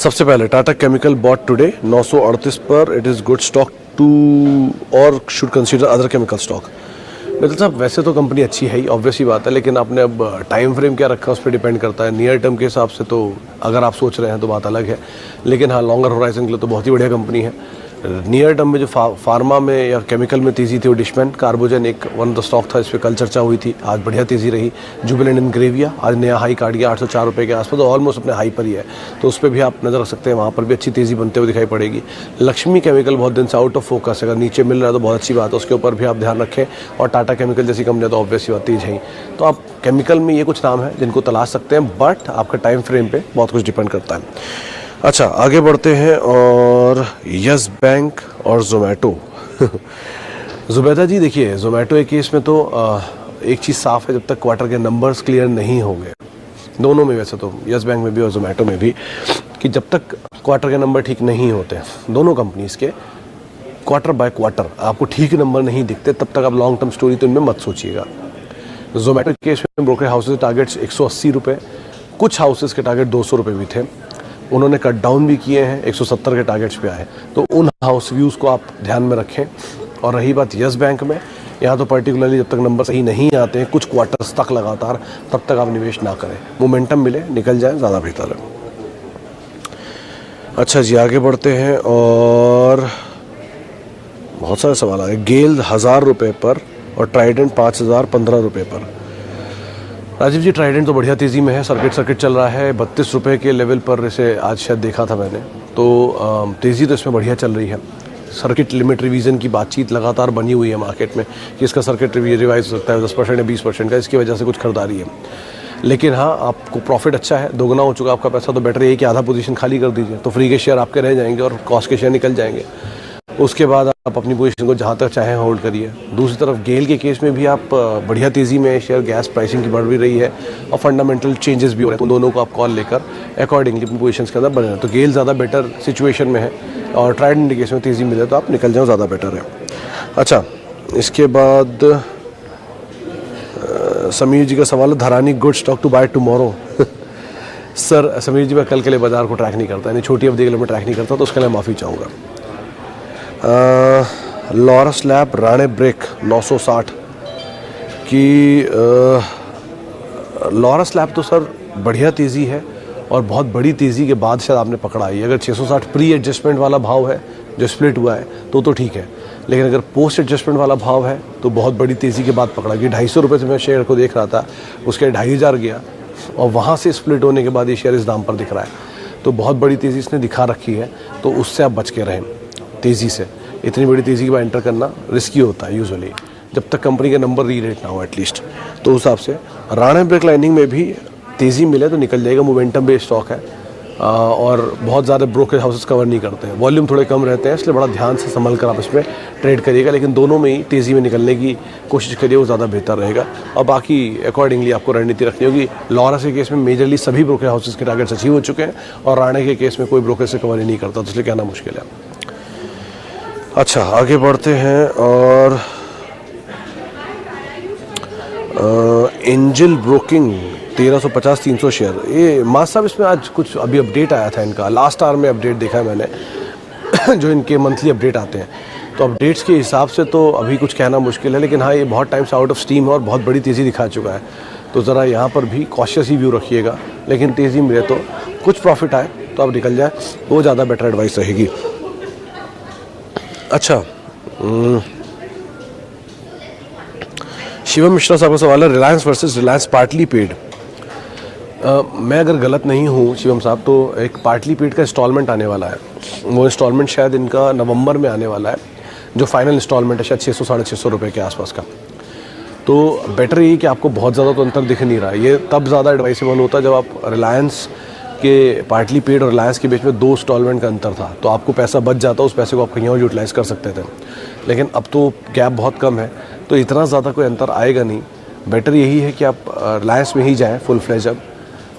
सबसे पहले Tata chemical bot today 938 पर, it is good stock to और should consider other chemical stock. Mittal साहब, वैसे तो कंपनी अच्छी है ही, ऑब्वियसली बात है, लेकिन आपने अब टाइम फ्रेम क्या रखा उस पर डिपेंड करता है। नियर टर्म के हिसाब से तो अगर आप सोच रहे हैं तो बात अलग है, लेकिन हाँ लॉन्गर होराइजन के लिए तो बहुत ही बढ़िया कंपनी है। नियर टर्म में जो फार्मा में या केमिकल में तेज़ी थी वो डिशमैन कार्बोजन एक वन ऑफ द स्टॉक था, इस पर कल चर्चा हुई थी, आज बढ़िया तेज़ी रही। जुबिलेंट इंग्रेविया आज नया हाई काट गया 804 रुपये के आसपास, तो ऑलमोस्ट अपने हाई पर ही है, तो उस पर भी आप नज़र रख सकते हैं, वहाँ पर भी अच्छी तेज़ी बनते हुए दिखाई पड़ेगी। लक्ष्मी केमिकल बहुत दिन से आउट ऑफ फोकस है, अगर नीचे मिल रहा है तो बहुत अच्छी बात है, उसके ऊपर भी आप ध्यान रखें। और टाटा केमिकल जैसी कंपनी तो ऑब्वियसली बात तेज है, तो आप केमिकल में ये कुछ नाम है जिनको तलाश सकते हैं, बट आपका टाइम फ्रेम पे बहुत कुछ डिपेंड करता है। अच्छा, आगे बढ़ते हैं और यस बैंक और जोमेटो। जुबैदा जी देखिए, जोमेटो के केस में तो एक चीज़ साफ़ है, जब तक क्वार्टर के नंबर्स क्लियर नहीं होंगे, दोनों में वैसे तो यस बैंक में भी और जोमेटो में भी, कि जब तक क्वार्टर के नंबर ठीक नहीं होते दोनों कंपनीज़ के, क्वार्टर बाय क्वार्टर आपको ठीक नंबर नहीं दिखते, तब तक आप लॉन्ग टर्म स्टोरी तो इनमें मत सोचिएगा। जोमेटो के केस में ब्रोकर हाउसेज टारगेट्स 180 रुपये, कुछ हाउसेज के टारगेट 200 रुपये भी थे, उन्होंने कट डाउन भी किए हैं, 170 के टारगेट्स पे आए, तो उन हाउस व्यूज़ को आप ध्यान में रखें। और रही बात यस बैंक में, यहाँ तो पर्टिकुलरली जब तक नंबर सही नहीं आते हैं कुछ क्वार्टर्स तक लगातार, तब तक आप निवेश ना करें, मोमेंटम मिले निकल जाए ज़्यादा बेहतर है। अच्छा जी, आगे बढ़ते हैं और बहुत सारे सवाल आ गए। गेल 1000 रुपये पर और ट्राइडेंट 5015 रुपये पर। राजीव जी, ट्राइडेंट तो बढ़िया तेज़ी में है, सर्किट चल रहा है 32 रुपये के लेवल पर, इसे आज शायद देखा था मैंने, तो तेज़ी तो इसमें बढ़िया चल रही है। सर्किट लिमिट रिवीजन की बातचीत लगातार बनी हुई है मार्केट में कि इसका सर्किट रिवाइज हो सकता है 10% या 20% का, इसकी वजह से कुछ खरीदारी है। लेकिन हाँ, आपको प्रॉफिट अच्छा है, दोगुना हो चुका आपका पैसा, तो बेटर यही कि आधा पोजीशन खाली कर दीजिए, तो फ्री के शेयर आपके रह जाएंगे और कॉस्ट के शेयर निकल जाएंगे। उसके बाद आप अपनी पोजीशन को जहाँ तक चाहें होल्ड करिए। दूसरी तरफ गेल के केस में भी आप बढ़िया तेज़ी में शेयर, गैस प्राइसिंग की बढ़ भी रही है और फंडामेंटल चेंजेस भी हो रहे हैं, तो दोनों को आप कॉल लेकर अकॉर्डिंगली अपनी पोजीशंस के अंदर बने। तो गेल ज़्यादा बेटर सिचुएशन में है और ट्राइडेंट के केस में तेज़ी मिले तो आप निकल जाओ, ज़्यादा बेटर है। अच्छा, इसके बाद समीर जी का सवाल है, Dharani good stock to buy tomorrow. Sir Sameer ji, मैं कल के लिए बाजार को ट्रैक नहीं करता, यानी छोटी अवधि के लिए मैं ट्रैक नहीं करता, तो उसके लिए माफ़ी चाहूँगा। लॉरस लैब राणे ब्रेक 960 की, लॉरस लैब तो सर बढ़िया तेज़ी है और बहुत बड़ी तेज़ी के बाद शायद आपने पकड़ा है। अगर 660 प्री एडजस्टमेंट वाला भाव है जो स्प्लिट हुआ है तो ठीक है, लेकिन अगर पोस्ट एडजस्टमेंट वाला भाव है तो बहुत बड़ी तेज़ी के बाद पकड़ा, कि 250 रुपये से मैं शेयर को देख रहा था, उसके 2500 गया और वहाँ से स्प्लिट होने के बाद ये शेयर इस दाम पर दिख रहा है, तो बहुत बड़ी तेज़ी इसने दिखा रखी है, तो उससे आप बच के रहें। तेज़ी से इतनी बड़ी तेज़ी के बाद एंटर करना रिस्की होता है यूजुअली, जब तक कंपनी के नंबर री रेट ना हो एटलीस्ट। तो उस हिसाब से राणे ब्रेक लाइनिंग में भी तेज़ी मिले तो निकल जाएगा, मोमेंटम बेस्ड स्टॉक है और बहुत ज़्यादा ब्रोकरेज हाउसेस कवर नहीं करते हैं, वॉल्यूम थोड़े कम रहते हैं, इसलिए बड़ा ध्यान से संभल कर आप इसमें ट्रेड करिएगा, लेकिन दोनों में ही तेज़ी में निकलने की कोशिश करिए, वो ज़्यादा बेहतर रहेगा। और बाकी अकॉर्डिंगली आपको रणनीति रखनी होगी। लॉरस के केस में मेजरली सभी ब्रोकरेज हाउसेस के टारगेट्स अचीव हो चुके हैं और राणे के केस में कोई ब्रोकरेज से कवर ही नहीं करता, तो इसलिए कहना मुश्किल है। अच्छा, आगे बढ़ते हैं और एंजल ब्रोकिंग 1350 300 शेयर, ये मास साहब इसमें आज कुछ अभी अपडेट आया था इनका, लास्ट आवर में अपडेट देखा है मैंने जो इनके मंथली अपडेट आते हैं, तो अपडेट्स के हिसाब से तो अभी कुछ कहना मुश्किल है, लेकिन हाँ ये बहुत टाइम से आउट ऑफ स्टीम है और बहुत बड़ी तेज़ी दिखा चुका है, तो ज़रा यहाँ पर भी कॉशियस ही व्यू रखिएगा, लेकिन तेज़ी मिले तो कुछ प्रॉफिट आए तो आप निकल जाए, वो ज़्यादा बेटर एडवाइस रहेगी। अच्छा, शिवम मिश्रा साहब का सवाल है, Reliance versus Reliance partly paid. मैं अगर गलत नहीं हूँ शिवम साहब, तो एक पार्टली पेड का इंस्टॉलमेंट आने वाला है, वो इंस्टॉलमेंट शायद इनका नवंबर में आने वाला है, जो फाइनल इंस्टॉलमेंट है शायद 600 साढ़े 600 रुपये के आसपास का। तो बेटर ये कि आपको बहुत ज़्यादा तो अंतर दिख नहीं रहा है, ये तब ज़्यादा एडवाइसेबल होता है जब आप रिलायंस के पार्टली पेड और रिलायंस के बीच में 2 इंस्टॉलमेंट का अंतर था, तो आपको पैसा बच जाता, उस पैसे को आप कहीं और यूटिलाइज़ कर सकते थे, लेकिन अब तो गैप बहुत कम है, तो इतना ज़्यादा कोई अंतर आएगा नहीं। बेटर यही है कि आप रिलायंस में ही जाएँ फुल फ्लेज अब,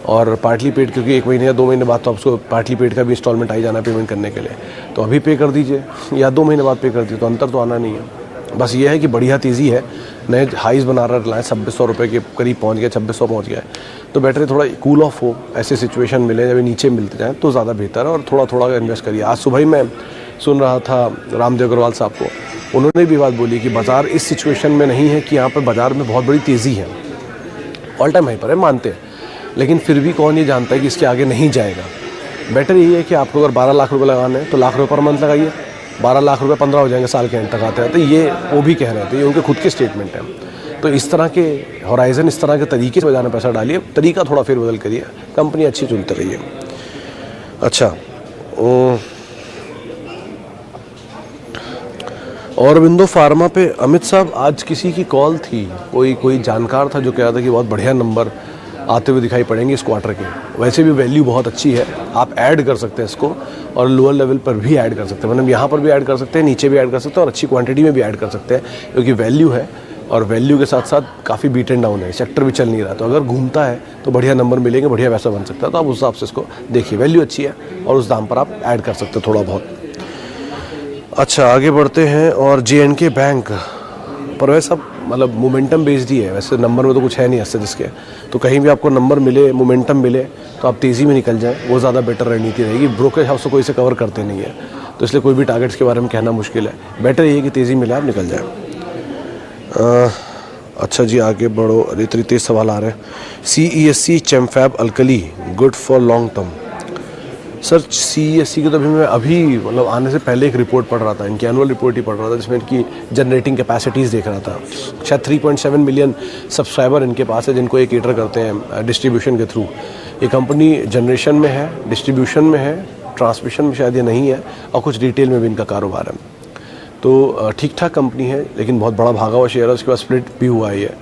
और पार्टली पेड, क्योंकि 1 महीने या 2 महीने बाद तो आपको पार्टली पेड का भी इंस्टॉलमेंट आ ही जाना है पेमेंट करने के लिए, तो अभी पे कर दीजिए या 2 महीने बाद पे कर दीजिए, तो अंतर तो आना नहीं है। बस ये है कि बढ़िया तेज़ी है, नए हाइज़ बना रहा है रिलायंस, 2600 रुपये के करीब पहुंच गया, 2600 पहुंच गया है। तो बेटर है थोड़ा कूल ऑफ हो, ऐसे सिचुएशन मिले जब नीचे मिलते जाएँ तो ज़्यादा बेहतर है, और थोड़ा थोड़ा इन्वेस्ट करिए। आज सुबह ही मैं सुन रहा था रामदेव अग्रवाल साहब को, उन्होंने भी बात बोली कि बाज़ार इस सिचुएशन में नहीं है कि यहाँ पर बाज़ार में बहुत बड़ी तेज़ी है, ऑल टाइम हाई पर है, मानते हैं, लेकिन फिर भी कौन ये जानता है कि इसके आगे नहीं जाएगा। बेटर यही है कि आपको अगर 12 लाख रुपए लगाने हैं तो लाख रुपये पर मंथ लगाइए, 12 लाख रुपए 15 हो जाएंगे साल के एंड तक आते हैं। तो ये वो भी कह रहे थे, ये उनके खुद के स्टेटमेंट है। तो इस तरह के होराइजन, इस तरह के तरीके से बाजार में पैसा डालिए, तरीका थोड़ा फिर बदल करिए, कंपनी अच्छी चलती रही है। अच्छा, औरबिंदो फार्मा पे अमित साहब, आज किसी की कॉल थी, कोई जानकार था जो कह रहा था कि बहुत बढ़िया नंबर आते हुए दिखाई पड़ेंगे इस क्वार्टर के। वैसे भी वैल्यू बहुत अच्छी है, आप ऐड कर सकते हैं इसको, और लोअर लेवल पर भी ऐड कर सकते हैं, मतलब यहाँ पर भी ऐड कर सकते हैं, नीचे भी ऐड कर सकते हैं, और अच्छी क्वांटिटी में भी ऐड कर सकते हैं, क्योंकि वैल्यू है, और वैल्यू के साथ साथ काफ़ी बीट एंड डाउन है, सेक्टर भी चल नहीं रहा। तो अगर घूमता है तो बढ़िया नंबर मिलेंगे, बढ़िया पैसा बन सकता है। तो आप उस हिसाब से इसको देखिए, वैल्यू अच्छी है और उस दाम पर आप ऐड कर सकते हैं थोड़ा बहुत। अच्छा, आगे बढ़ते हैं। और J&K बैंक पर वैसे सब मतलब मोमेंटम बेस्ड ही है, वैसे नंबर में तो कुछ है नहीं ऐसे जिसके, तो कहीं भी आपको नंबर मिले, मोमेंटम मिले तो आप तेज़ी में निकल जाएं, वो ज़्यादा बेटर रणनीति रहेगी। ब्रोकरेज हाउस तो कोई से कवर करते नहीं है, तो इसलिए कोई भी टारगेट्स के बारे में कहना मुश्किल है। बेटर ये है कि तेज़ी मिले, आप निकल जाए। अच्छा जी, आगे बढ़ो। इतनी तेज़ सवाल आ रहे हैं। CESC Chemfab alkali good for long term. Sir CESC की तो अभी मतलब आने से पहले एक रिपोर्ट पढ़ रहा था, इनकी एनुअल रिपोर्ट ही पढ़ रहा था, जिसमें इनकी जनरेटिंग कैपेसिटीज़ देख रहा था। शायद 3.7 मिलियन सब्सक्राइबर इनके पास है, जिनको ये केटर करते हैं डिस्ट्रीब्यूशन के थ्रू। ये कंपनी जनरेशन में है, डिस्ट्रीब्यूशन में है, ट्रांसमिशन में शायद ये नहीं है, और कुछ रिटेल में भी इनका कारोबार है। तो ठीक ठाक कंपनी है, लेकिन बहुत बड़ा भागा हुआ शेयर है, उसके बाद स्प्लिट भी हुआ है,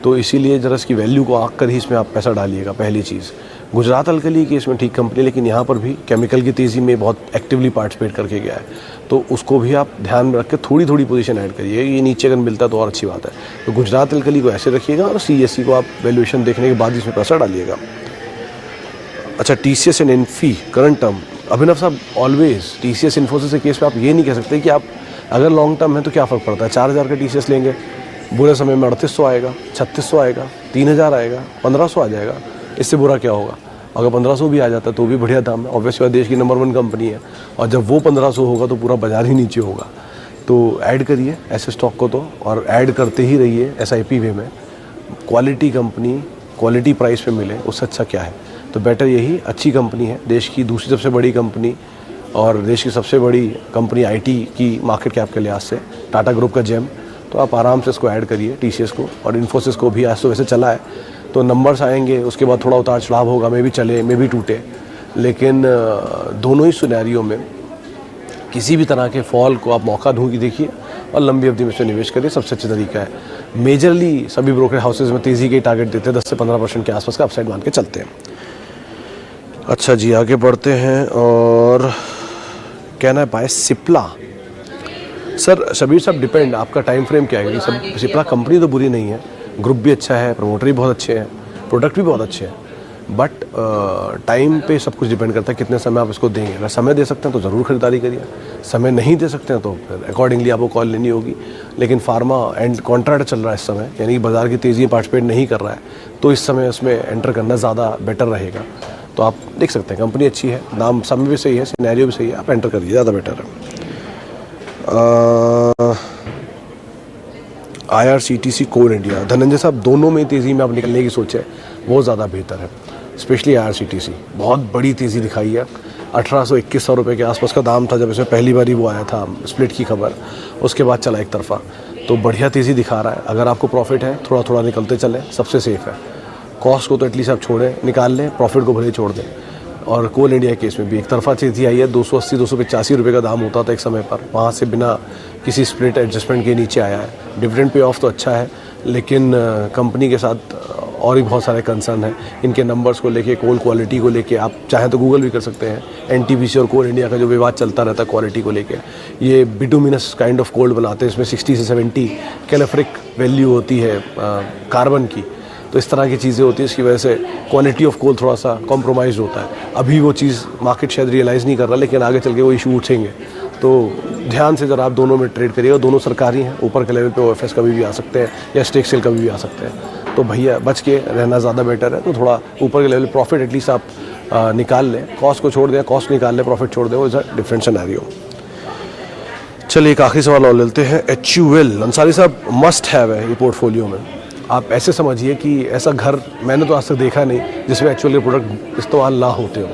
तो इसीलिए ज़रा इसकी वैल्यू को आँख कर ही इसमें आप पैसा डालिएगा, पहली चीज़। गुजरात अल्कली की इसमें ठीक कंपनी, लेकिन यहाँ पर भी केमिकल की तेज़ी में बहुत एक्टिवली पार्टिसिपेट करके गया है, तो उसको भी आप ध्यान में रख के थोड़ी थोड़ी पोजीशन ऐड करिए। ये नीचे अगर मिलता है तो और अच्छी बात है। तो गुजरात अल्कली को ऐसे रखिएगा, और CESC को आप वैल्यूएशन देखने के बाद इसमें पैसा डालिएगा। अच्छा, TCS and Infy current term. Abhinav साहब, ऑलवेज TCS इन्फोसिस के केस पे आप ये नहीं कह सकते कि आप अगर लॉन्ग टर्म है तो क्या फ़र्क पड़ता है, 4000 का TCS लेंगे, बुरे समय में 3800 आएगा, 3600 आएगा, 3000 आएगा, 1500 आ जाएगा, इससे बुरा क्या होगा। अगर 1500 भी आ जाता है तो भी बढ़िया दाम है, ऑब्वियसली देश की नंबर 1 कंपनी है, और जब वो 1500 होगा तो पूरा बाजार ही नीचे होगा। तो ऐड करिए ऐसे स्टॉक को, तो और ऐड करते ही रहिए SIP वे में। क्वालिटी कंपनी क्वालिटी प्राइस पे मिले, उससे अच्छा क्या है। तो बेटर यही, अच्छी कंपनी है, देश की दूसरी सबसे बड़ी कंपनी, और देश की सबसे बड़ी कंपनी IT की मार्केट कैप के लिहाज से, टाटा ग्रुप का जेम। तो आप आराम से इसको ऐड करिए, TCS को, और इन्फोसिस को भी। आज तो वैसे चला है, तो नंबर्स आएंगे, उसके बाद थोड़ा उतार चढ़ाव होगा, मे भी चले मे भी टूटे, लेकिन दोनों ही सिनेरियो में किसी भी तरह के फॉल को आप मौका ढूंढ देखिए, और लंबी अवधि में से निवेश करिए, सबसे अच्छा तरीका है। मेजरली सभी ब्रोकर हाउसेज में तेज़ी के टारगेट देते हैं, 10 से 15% के आसपास का अपसाइड मान के चलते हैं। अच्छा जी, आगे बढ़ते हैं। और कहना है बाय सिप्ला। सर शबीर साहब, डिपेंड आपका टाइम फ्रेम क्या है। सब सिप्ला कंपनी तो बुरी नहीं है, ग्रुप भी अच्छा है, प्रमोटर भी बहुत अच्छे हैं, प्रोडक्ट भी बहुत अच्छे हैं, बट टाइम पे सब कुछ डिपेंड करता है कितने समय आप इसको देंगे। अगर समय दे सकते हैं तो ज़रूर खरीदारी करिए, समय नहीं दे सकते हैं तो फिर अकॉर्डिंगली आपको कॉल लेनी होगी। लेकिन फार्मा एंड कॉन्ट्रैक्ट चल रहा है इस समय, यानी कि बाज़ार की तेज़ी में पार्टिसिपेट नहीं कर रहा है, तो इस समय उसमें एंटर करना ज़्यादा बेटर रहेगा। तो आप देख सकते हैं कंपनी अच्छी है, नाम समय भी सही है, सिनेरियो भी सही है, आप एंटर करिए, ज़्यादा बेटर है। IRCTC कोल इंडिया। धनंजय साहब, दोनों में तेज़ी में आप निकलने की सोच है, वो ज़्यादा बेहतर है। स्पेशली IRCTC बहुत बड़ी तेज़ी दिखाई है, 1800-2100 रुपये के आसपास का दाम था जब इसमें पहली बारी वो आया था स्प्लिट की खबर, उसके बाद चला एक तरफा, तो बढ़िया तेज़ी दिखा रहा है। अगर आपको प्रॉफिट है, थोड़ा थोड़ा निकलते चलें, सबसे सेफ़ है। कॉस्ट को तो एटलीस्ट आप छोड़ें, निकाल लें, प्रॉफिट को भले ही छोड़ दें। और कोल इंडिया केस में भी एक तरफा तेज़ी आई है, 280-285 रुपये का दाम होता था एक समय पर, वहाँ से बिना किसी स्प्लिट एडजस्टमेंट के नीचे आया है। डिविडेंड पे ऑफ तो अच्छा है, लेकिन कंपनी के साथ और भी बहुत सारे कंसर्न हैं इनके नंबर्स को लेके, कोल क्वालिटी को लेके। आप चाहें तो गूगल भी कर सकते हैं, NTPC और कोल इंडिया का जो विवाद चलता रहता है क्वालिटी को लेके। ये बिटुमिनस काइंड ऑफ कोल बनाते हैं, इसमें 60 से 70 कैलोरीफिक वैल्यू होती है कार्बन की, तो इस तरह की चीज़ें होती है, इसकी वजह से क्वालिटी ऑफ कोल थोड़ा सा कॉम्प्रोमाइज़ होता है। अभी वो चीज़ मार्केट शायद रियलाइज़ नहीं कर रहा, लेकिन आगे चल के वो इशू उठेंगे, तो ध्यान से ज़रा आप दोनों में ट्रेड करिएगा, दोनों सरकारी हैं, ऊपर के लेवल पे ओएफएस कभी भी आ सकते हैं या स्टेक सेल कभी भी आ सकते हैं, तो भैया बच के रहना ज़्यादा बेटर है। तो थोड़ा ऊपर के लेवल प्रॉफिट एटलीस्ट आप निकाल लें, कॉस्ट को छोड़ दें, कॉस्ट निकाल लें, प्रॉफिट छोड़ दें, वो इज़ अ डिफरेंट सिनेरियो। चलिए एक आखिरी सवाल और लेते हैं। HUL अंसारी साहब मस्ट हैव है ये पोर्टफोलियो में। आप ऐसे समझिए कि ऐसा घर मैंने तो आज तक देखा नहीं जिसमें HUL के प्रोडक्ट इस्तेमाल ना होते हो।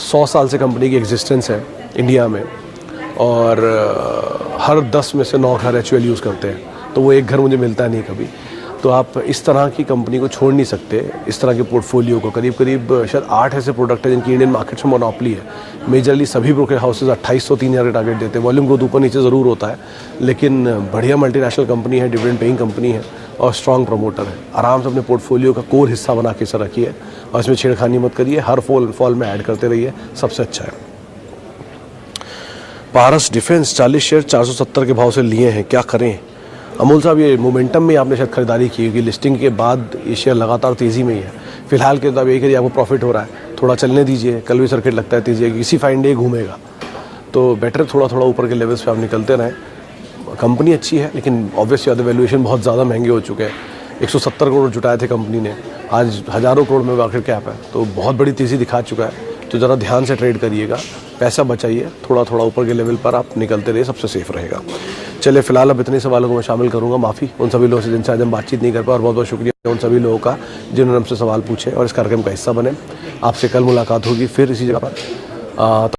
100 साल से कंपनी की एग्जिस्टेंस है इंडिया में और हर 10 में से 9 घर HUL यूज़ करते हैं, तो वो एक घर मुझे मिलता नहीं कभी। तो आप इस तरह की कंपनी को छोड़ नहीं सकते, इस तरह के पोर्टफोलियो को। करीब करीब शायद 8 ऐसे प्रोडक्ट हैं जिनकी इंडियन मार्केट्स में मोनोपोली है। मेजरली सभी ब्रोकर हाउसेज 2803 के टारगेट देते हैं। वॉल्यूम ग्रोथ ऊपर नीचे ज़रूर होता है, लेकिन बढ़िया मल्टीनेशनल कंपनी है, डिविडेंड पेइंग कंपनी है और स्ट्रॉन्ग प्रमोटर है। आराम से अपने पोर्टफोलियो का कोर हिस्सा बना के इसे रखिए और इसमें छेड़खानी मत करिए, हर फॉल में ऐड करते रहिए, सबसे अच्छा है। पारस डिफेंस 40 शेयर 470 के भाव से लिए हैं, क्या करें? अमोल साहब ये मोमेंटम में आपने शायद खरीदारी की होगी, लिस्टिंग के बाद ये शेयर लगातार तेज़ी में ही है। फिलहाल के तो अब यही करिए, आपको प्रॉफिट हो रहा है, थोड़ा चलने दीजिए, कल भी सर्किट लगता है तेज़ी आएगी, इसी फाइन डे घूमेगा, तो बेटर थोड़ा थोड़ा ऊपर के लेवल्स पे आप निकलते रहें। कंपनी अच्छी है लेकिन ऑब्वियसली ज़्यादा वैल्यूएशन बहुत ज़्यादा महंगे हो चुके हैं। 170 करोड़ जुटाए थे कंपनी ने, आज हज़ारों करोड़ में मार्केट कैप है, तो बहुत बड़ी तेज़ी दिखा चुका है। तो ज़रा ध्यान से ट्रेड करिएगा, पैसा बचाइए, थोड़ा थोड़ा ऊपर के लेवल पर आप निकलते रहिए, सबसे सेफ रहेगा। चलिए फिलहाल अब इतने सवालों को मैं शामिल करूंगा, माफ़ी उन सभी लोगों से जिनसे आज हम बातचीत नहीं कर पाए, और बहुत बहुत शुक्रिया उन सभी लोगों का जिन्होंने हमसे सवाल पूछे और इस कार्यक्रम का हिस्सा बने। आपसे कल मुलाकात होगी फिर इसी जगह पर।